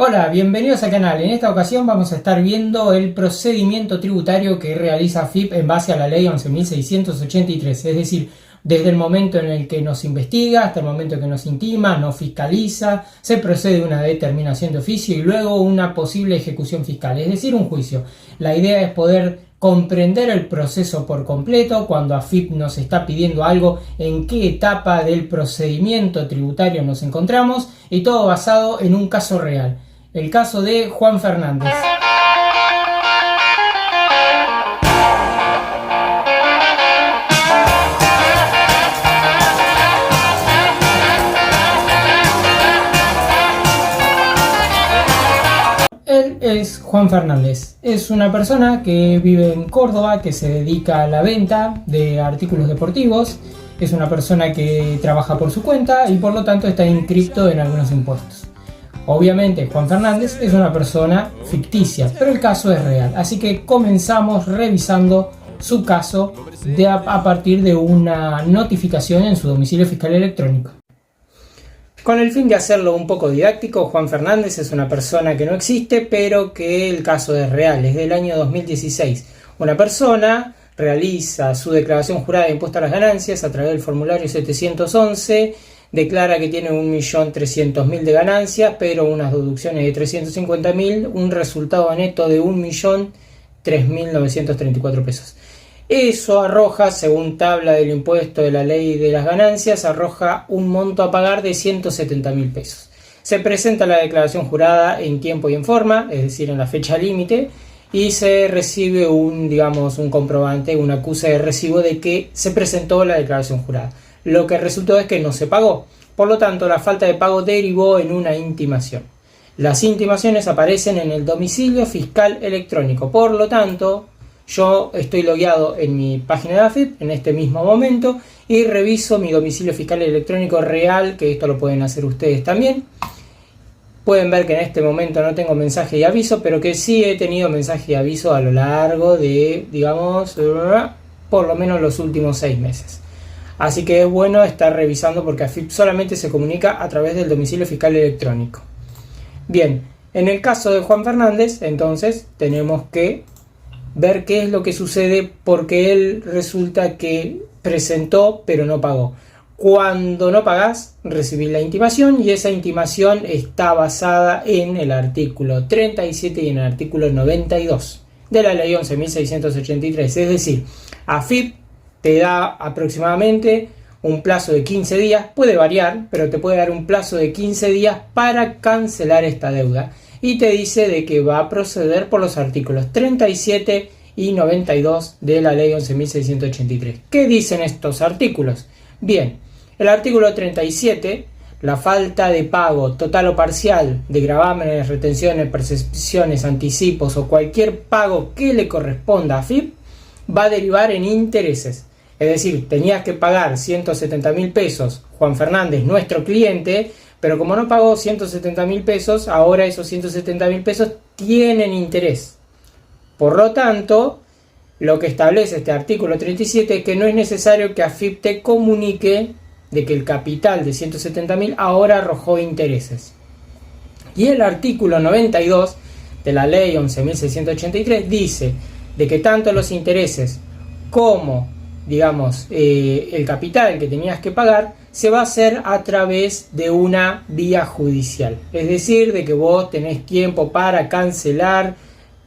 Hola, bienvenidos al canal. En esta ocasión vamos a estar viendo el procedimiento tributario que realiza AFIP en base a la ley 11.683, es decir, desde el momento en el que nos investiga hasta el momento en que nos intima, nos fiscaliza, se procede a una determinación de oficio y luego una posible ejecución fiscal, es decir, un juicio. La idea es poder comprender el proceso por completo cuando AFIP nos está pidiendo algo, en qué etapa del procedimiento tributario nos encontramos y todo basado en un caso real. El caso de Juan Fernández. Él es Juan Fernández. Es una persona que vive en Córdoba, que se dedica a la venta de artículos deportivos. Es una persona que trabaja por su cuenta y por lo tanto está inscripto en algunos impuestos. Obviamente Juan Fernández es una persona ficticia, pero el caso es real. Así que comenzamos revisando su caso a partir de una notificación en su domicilio fiscal electrónico. Con el fin de hacerlo un poco didáctico, Juan Fernández es una persona que no existe, pero que el caso es real, es del año 2016. Una persona realiza su declaración jurada de impuesto a las ganancias a través del formulario 711, declara que tiene 1.300.000 de ganancias, pero unas deducciones de 350.000, un resultado neto de 1.003.934 pesos. Eso arroja, según tabla del impuesto de la ley de las ganancias, arroja un monto a pagar de 170.000 pesos. Se presenta la declaración jurada en tiempo y en forma, es decir, en la fecha límite, y se recibe un comprobante, un acuse de recibo de que se presentó la declaración jurada. Lo que resultó es que no se pagó. Por lo tanto, la falta de pago derivó en una intimación. Las intimaciones aparecen en el domicilio fiscal electrónico. Por lo tanto, yo estoy logueado en mi página de AFIP en este mismo momento y reviso mi domicilio fiscal electrónico real, que esto lo pueden hacer ustedes también. Pueden ver que en este momento no tengo mensaje y aviso, pero que sí he tenido mensaje y aviso a lo largo de, por lo menos los últimos 6 meses. Así que es bueno estar revisando porque AFIP solamente se comunica a través del domicilio fiscal electrónico. Bien, en el caso de Juan Fernández, entonces tenemos que ver qué es lo que sucede porque él resulta que presentó pero no pagó. Cuando no pagás, recibís la intimación y esa intimación está basada en el artículo 37 y en el artículo 92 de la ley 11.683. Es decir, AFIP te da aproximadamente un plazo de 15 días, puede variar, pero te puede dar un plazo de 15 días para cancelar esta deuda. Y te dice de que va a proceder por los artículos 37 y 92 de la ley 11.683. ¿Qué dicen estos artículos? Bien, el artículo 37, la falta de pago total o parcial de gravámenes, retenciones, percepciones, anticipos o cualquier pago que le corresponda a AFIP va a derivar en intereses. Es decir, tenías que pagar 170.000 pesos, Juan Fernández, nuestro cliente, pero como no pagó 170.000 pesos, ahora esos 170.000 pesos tienen interés. Por lo tanto, lo que establece este artículo 37 es que no es necesario que AFIP te comunique de que el capital de 170.000 ahora arrojó intereses. Y el artículo 92 de la ley 11.683 dice de que tanto los intereses como el capital que tenías que pagar se va a hacer a través de una vía judicial. Es decir, de que vos tenés tiempo para cancelar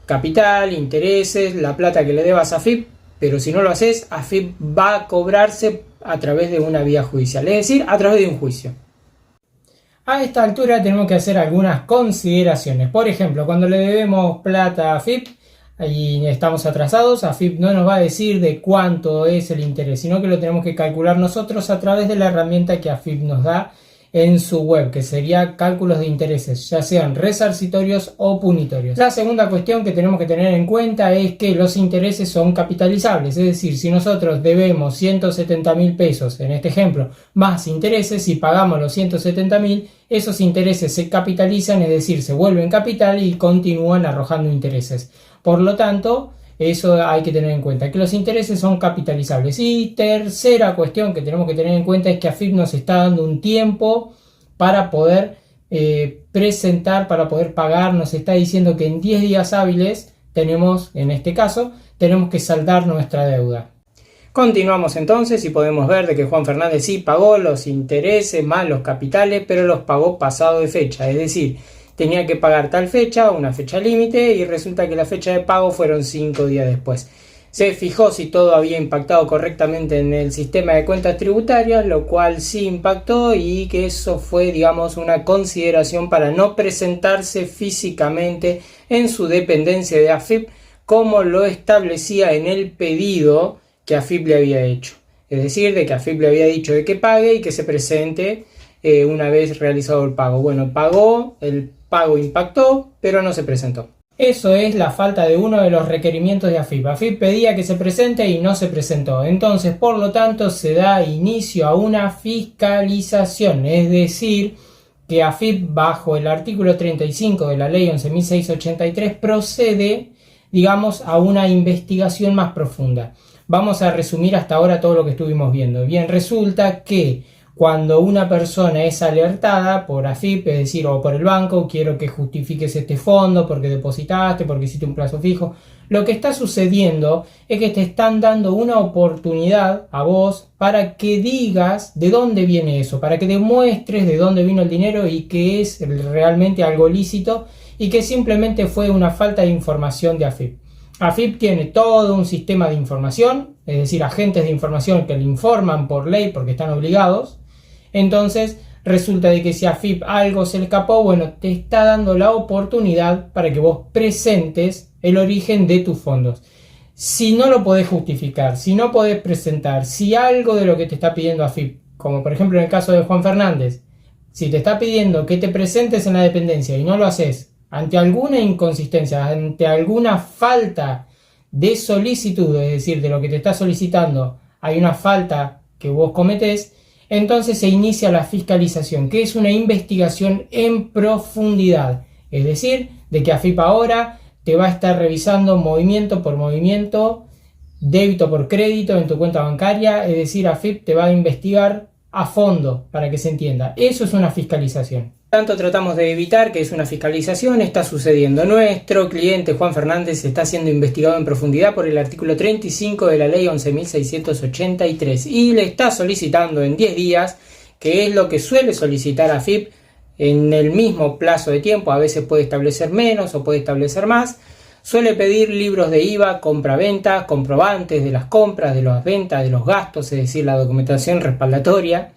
capital, intereses, la plata que le debas a AFIP, pero si no lo haces, AFIP va a cobrarse a través de una vía judicial, es decir, a través de un juicio. A esta altura tenemos que hacer algunas consideraciones. Por ejemplo, cuando le debemos plata a AFIP y estamos atrasados, AFIP no nos va a decir de cuánto es el interés, sino que lo tenemos que calcular nosotros a través de la herramienta que AFIP nos da en su web, que sería cálculos de intereses, ya sean resarcitorios o punitorios. La segunda cuestión que tenemos que tener en cuenta es que los intereses son capitalizables, es decir, si nosotros debemos 170.000 pesos, en este ejemplo, más intereses, y pagamos los 170.000, esos intereses se capitalizan, es decir, se vuelven capital y continúan arrojando intereses. Por lo tanto, eso hay que tener en cuenta, que los intereses son capitalizables. Y tercera cuestión que tenemos que tener en cuenta es que AFIP nos está dando un tiempo para poder presentar para poder pagar. Nos está diciendo que en 10 días hábiles en este caso, tenemos que saldar nuestra deuda. Continuamos entonces y podemos ver de que Juan Fernández sí pagó los intereses más los capitales, pero los pagó pasado de fecha, es decir, tenía que pagar tal fecha, una fecha límite, y resulta que la fecha de pago fueron 5 días después. Se fijó si todo había impactado correctamente en el sistema de cuentas tributarias, lo cual sí impactó, y que eso fue, digamos, una consideración para no presentarse físicamente en su dependencia de AFIP, como lo establecía en el pedido que AFIP le había hecho. Es decir, de que AFIP le había dicho de que pague y que se presente una vez realizado el pago. Bueno, pagó, el pago impactó, pero no se presentó. Eso es la falta de uno de los requerimientos de AFIP. AFIP pedía que se presente y no se presentó. Entonces, por lo tanto, se da inicio a una fiscalización. Es decir, que AFIP, bajo el artículo 35 de la ley 11.683, procede, digamos, a una investigación más profunda. Vamos a resumir hasta ahora todo lo que estuvimos viendo. Bien, resulta que cuando una persona es alertada por AFIP, es decir, o por el banco, quiero que justifiques este fondo porque depositaste, porque hiciste un plazo fijo, lo que está sucediendo es que te están dando una oportunidad a vos para que digas de dónde viene eso, para que demuestres de dónde vino el dinero y que es realmente algo lícito y que simplemente fue una falta de información de AFIP. AFIP tiene todo un sistema de información, es decir, agentes de información que le informan por ley porque están obligados. Entonces resulta de que si a AFIP algo se le escapó, bueno, te está dando la oportunidad para que vos presentes el origen de tus fondos. Si no lo podés justificar, si no podés presentar, si algo de lo que te está pidiendo AFIP, como por ejemplo en el caso de Juan Fernández, si te está pidiendo que te presentes en la dependencia y no lo haces, ante alguna inconsistencia, ante alguna falta de solicitud, es decir, de lo que te está solicitando, hay una falta que vos cometés, entonces se inicia la fiscalización, que es una investigación en profundidad. Es decir, de que AFIP ahora te va a estar revisando movimiento por movimiento, débito por crédito en tu cuenta bancaria, es decir, AFIP te va a investigar a fondo, para que se entienda. Eso es una fiscalización. Tanto tratamos de evitar que es una fiscalización, está sucediendo. Nuestro cliente Juan Fernández está siendo investigado en profundidad por el artículo 35 de la ley 11.683 y le está solicitando en 10 días, que es lo que suele solicitar AFIP en el mismo plazo de tiempo, a veces puede establecer menos o puede establecer más. Suele pedir libros de IVA, compra-venta, comprobantes de las compras, de las ventas, de los gastos, es decir, la documentación respaldatoria,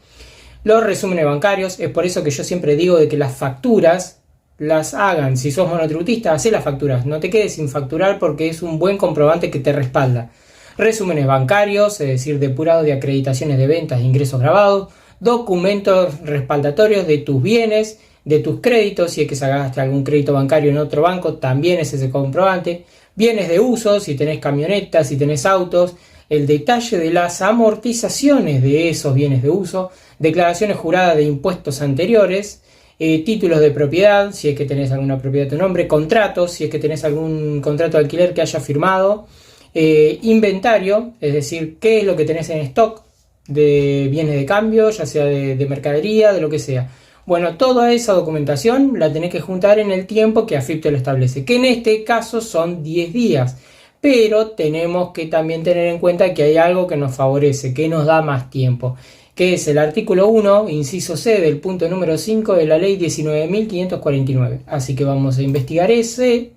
los resúmenes bancarios. Es por eso que yo siempre digo de que las facturas las hagan. Si sos monotributista, hacé las facturas, no te quedes sin facturar porque es un buen comprobante que te respalda. Resúmenes bancarios, es decir, depurado de acreditaciones de ventas e ingresos grabados, documentos respaldatorios de tus bienes, de tus créditos, si es que sacaste algún crédito bancario en otro banco, también es ese comprobante, bienes de uso, si tenés camionetas, si tenés autos, el detalle de las amortizaciones de esos bienes de uso, declaraciones juradas de impuestos anteriores, títulos de propiedad, si es que tenés alguna propiedad a tu nombre, contratos, si es que tenés algún contrato de alquiler que haya firmado, inventario, es decir, qué es lo que tenés en stock de bienes de cambio, ya sea de mercadería, de lo que sea. Bueno, toda esa documentación la tenés que juntar en el tiempo que AFIP te lo establece, que en este caso son 10 días. Pero tenemos que también tener en cuenta que hay algo que nos favorece, que nos da más tiempo, que es el artículo 1, inciso C del punto número 5 de la ley 19.549. Así que vamos a investigar ese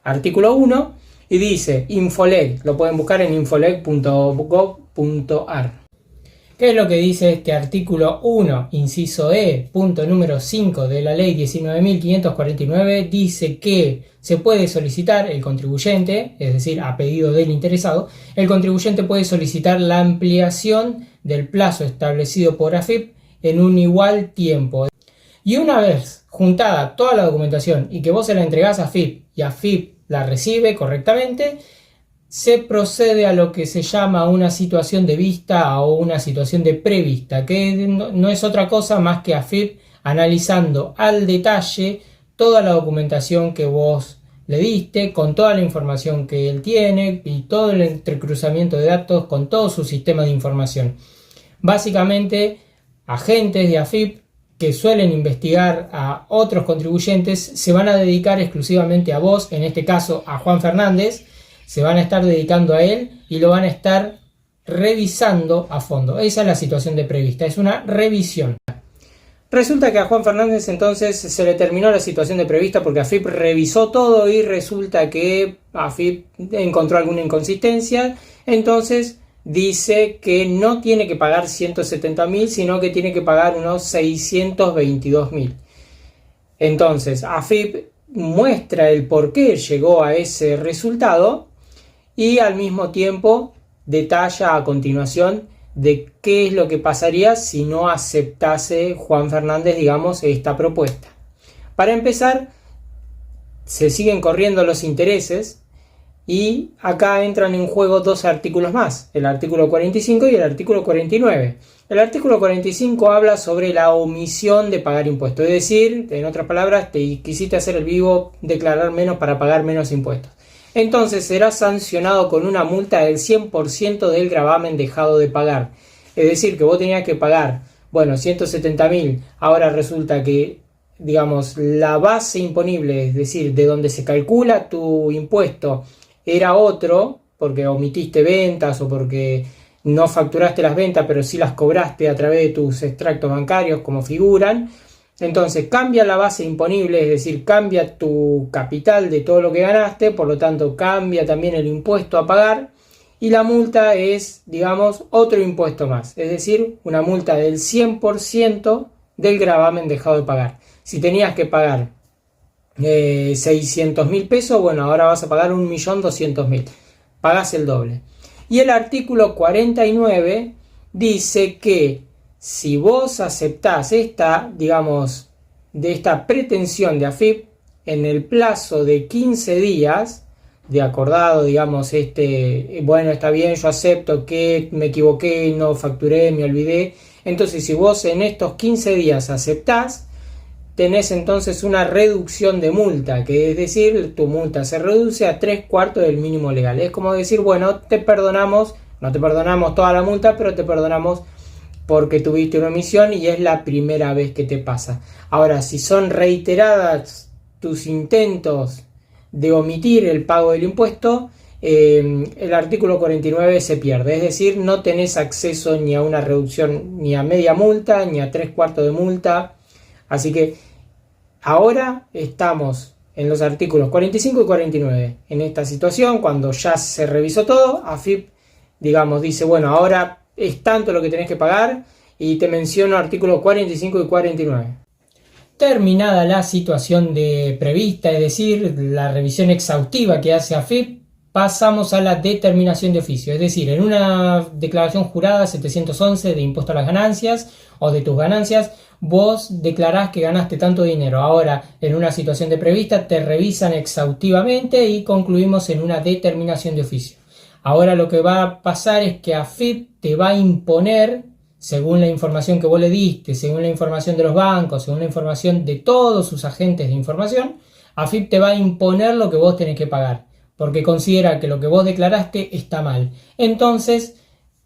artículo 1 y dice Infoleg, lo pueden buscar en infoleg.gov.ar. ¿Qué es lo que dice este artículo 1, inciso E, punto número 5 de la ley 19.549? Dice que se puede solicitar el contribuyente, es decir, a pedido del interesado, el contribuyente puede solicitar la ampliación del plazo establecido por AFIP en un igual tiempo. Y una vez juntada toda la documentación y que vos se la entregás a AFIP y AFIP la recibe correctamente, se procede a lo que se llama una situación de vista o una situación de prevista, que no es otra cosa más que AFIP analizando al detalle toda la documentación que vos le diste, con toda la información que él tiene y todo el entrecruzamiento de datos con todo su sistema de información. Básicamente, agentes de AFIP que suelen investigar a otros contribuyentes se van a dedicar exclusivamente a vos, en este caso a Juan Fernández, se van a estar dedicando a él y lo van a estar revisando a fondo. Esa es la situación de prevista, es una revisión. Resulta que a Juan Fernández entonces se le terminó la situación de prevista porque AFIP revisó todo y resulta que AFIP encontró alguna inconsistencia, entonces dice que no tiene que pagar 170.000, sino que tiene que pagar unos 622.000. Entonces AFIP muestra el por qué llegó a ese resultado y al mismo tiempo detalla a continuación de qué es lo que pasaría si no aceptase Juan Fernández, digamos, esta propuesta. Para empezar, se siguen corriendo los intereses y acá entran en juego dos artículos más, el artículo 45 y el artículo 49. El artículo 45 habla sobre la omisión de pagar impuestos, es decir, en otras palabras, te quisiste hacer el vivo, declarar menos para pagar menos impuestos. Entonces serás sancionado con una multa del 100% del gravamen dejado de pagar. Es decir, que vos tenías que pagar, 170.000, ahora resulta que, digamos, la base imponible, es decir, de donde se calcula tu impuesto, era otro, porque omitiste ventas o porque no facturaste las ventas, pero sí las cobraste a través de tus extractos bancarios como figuran. Entonces cambia la base imponible, es decir, cambia tu capital de todo lo que ganaste, por lo tanto cambia también el impuesto a pagar y la multa es, digamos, otro impuesto más, es decir, una multa del 100% del gravamen dejado de pagar. Si tenías que pagar 600.000 pesos, bueno, ahora vas a pagar 1.200.000, pagás el doble. Y el artículo 49 dice que si vos aceptás esta, digamos, de esta pretensión de AFIP en el plazo de 15 días, de acordado, digamos, bueno, está bien, yo acepto que me equivoqué, no facturé, me olvidé. Entonces, si vos en estos 15 días aceptás, tenés entonces una reducción de multa, que es decir, tu multa se reduce a 3/4 del mínimo legal. Es como decir, bueno, te perdonamos, no te perdonamos toda la multa, pero te perdonamos porque tuviste una omisión y es la primera vez que te pasa. Ahora, si son reiteradas tus intentos de omitir el pago del impuesto, el artículo 49 se pierde. Es decir, no tenés acceso ni a una reducción, ni a media multa, ni a 3/4 de multa. Así que ahora estamos en los artículos 45 y 49. En esta situación, cuando ya se revisó todo, AFIP, digamos, dice, bueno, ahora es tanto lo que tenés que pagar y te menciono artículos 45 y 49. Terminada la situación de prevista, es decir, la revisión exhaustiva que hace AFIP, pasamos a la determinación de oficio. Es decir, en una declaración jurada 711 de impuesto a las ganancias o de tus ganancias, vos declarás que ganaste tanto dinero. Ahora, en una situación de prevista, te revisan exhaustivamente y concluimos en una determinación de oficio. Ahora lo que va a pasar es que AFIP te va a imponer, según la información que vos le diste, según la información de los bancos, según la información de todos sus agentes de información, AFIP te va a imponer lo que vos tenés que pagar, porque considera que lo que vos declaraste está mal. Entonces,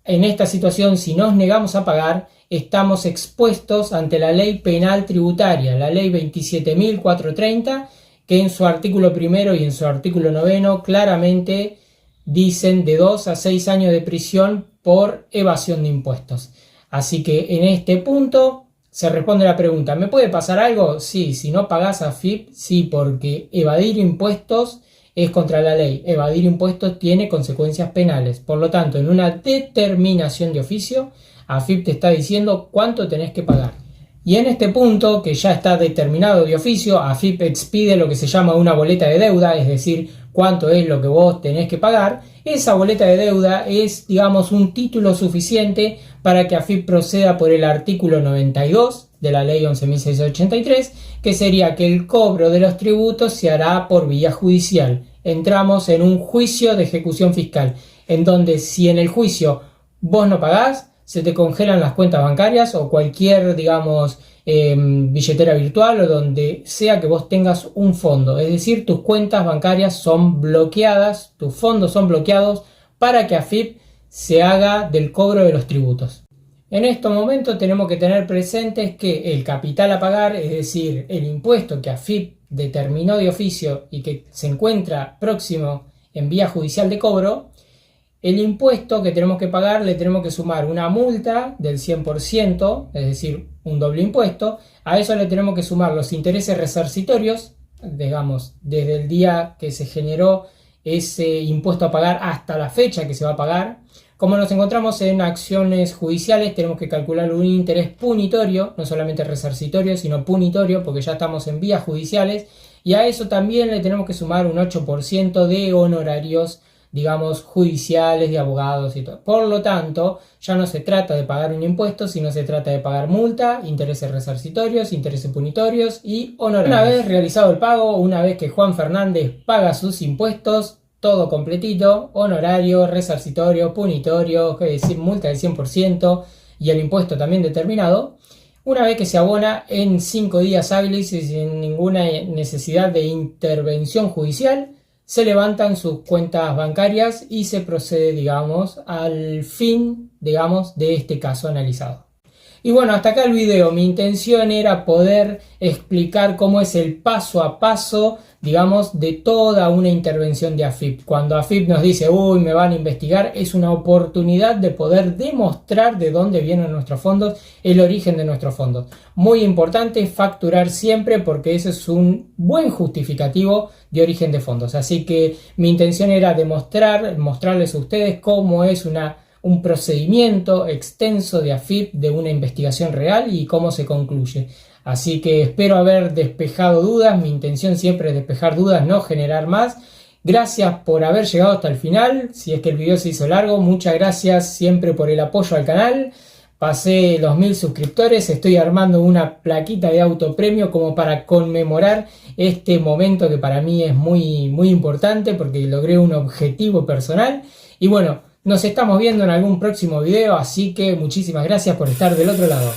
en esta situación, si nos negamos a pagar, estamos expuestos ante la ley penal tributaria, la ley 27.430, que en su artículo primero y en su artículo 9 claramente dicen de 2 a 6 años de prisión por evasión de impuestos. Así que en este punto se responde la pregunta, ¿me puede pasar algo? Sí, si no pagás AFIP, sí, porque evadir impuestos es contra la ley. Evadir impuestos tiene consecuencias penales. Por lo tanto, en una determinación de oficio, AFIP te está diciendo cuánto tenés que pagar. Y en este punto, que ya está determinado de oficio, AFIP expide lo que se llama una boleta de deuda, es decir, cuánto es lo que vos tenés que pagar. Esa boleta de deuda es, digamos, un título suficiente para que AFIP proceda por el artículo 92 de la ley 11.683, que sería que el cobro de los tributos se hará por vía judicial. Entramos en un juicio de ejecución fiscal, en donde si en el juicio vos no pagás, se te congelan las cuentas bancarias o cualquier, digamos, billetera virtual o donde sea que vos tengas un fondo. Es decir, tus cuentas bancarias son bloqueadas, tus fondos son bloqueados para que AFIP se haga del cobro de los tributos. En estos momentos tenemos que tener presentes que el capital a pagar, es decir, el impuesto que AFIP determinó de oficio y que se encuentra próximo en vía judicial de cobro, el impuesto que tenemos que pagar le tenemos que sumar una multa del 100%, es decir, un doble impuesto. A eso le tenemos que sumar los intereses resarcitorios, digamos, desde el día que se generó ese impuesto a pagar hasta la fecha que se va a pagar. Como nos encontramos en acciones judiciales, tenemos que calcular un interés punitorio, no solamente resarcitorio, sino punitorio, porque ya estamos en vías judiciales, y a eso también le tenemos que sumar un 8% de honorarios, digamos, judiciales, de abogados y todo. Por lo tanto, ya no se trata de pagar un impuesto, sino se trata de pagar multa, intereses resarcitorios, intereses punitorios y honorarios. Una vez realizado el pago, una vez que Juan Fernández paga sus impuestos, todo completito, honorario, resarcitorio, punitorio, es decir, multa del 100% y el impuesto también determinado. Una vez que se abona en 5 días hábiles y sin ninguna necesidad de intervención judicial, se levantan sus cuentas bancarias y se procede, digamos, al fin, digamos, de este caso analizado. Y bueno, hasta acá el video. Mi intención era poder explicar cómo es el paso a paso, digamos, de toda una intervención de AFIP. Cuando AFIP nos dice, uy, me van a investigar, es una oportunidad de poder demostrar de dónde vienen nuestros fondos, el origen de nuestros fondos. Muy importante facturar siempre, porque ese es un buen justificativo de origen de fondos. Así que mi intención era mostrarles a ustedes cómo es un procedimiento extenso de AFIP de una investigación real y cómo se concluye. Así que espero haber despejado dudas. Mi intención siempre es despejar dudas, no generar más. Gracias por haber llegado hasta el final. Si es que el video se hizo largo, muchas gracias siempre por el apoyo al canal. Pasé los 1000 suscriptores, estoy armando una plaquita de autopremio como para conmemorar este momento que para mí es muy, muy importante porque logré un objetivo personal. Y bueno, nos estamos viendo en algún próximo video, así que muchísimas gracias por estar del otro lado.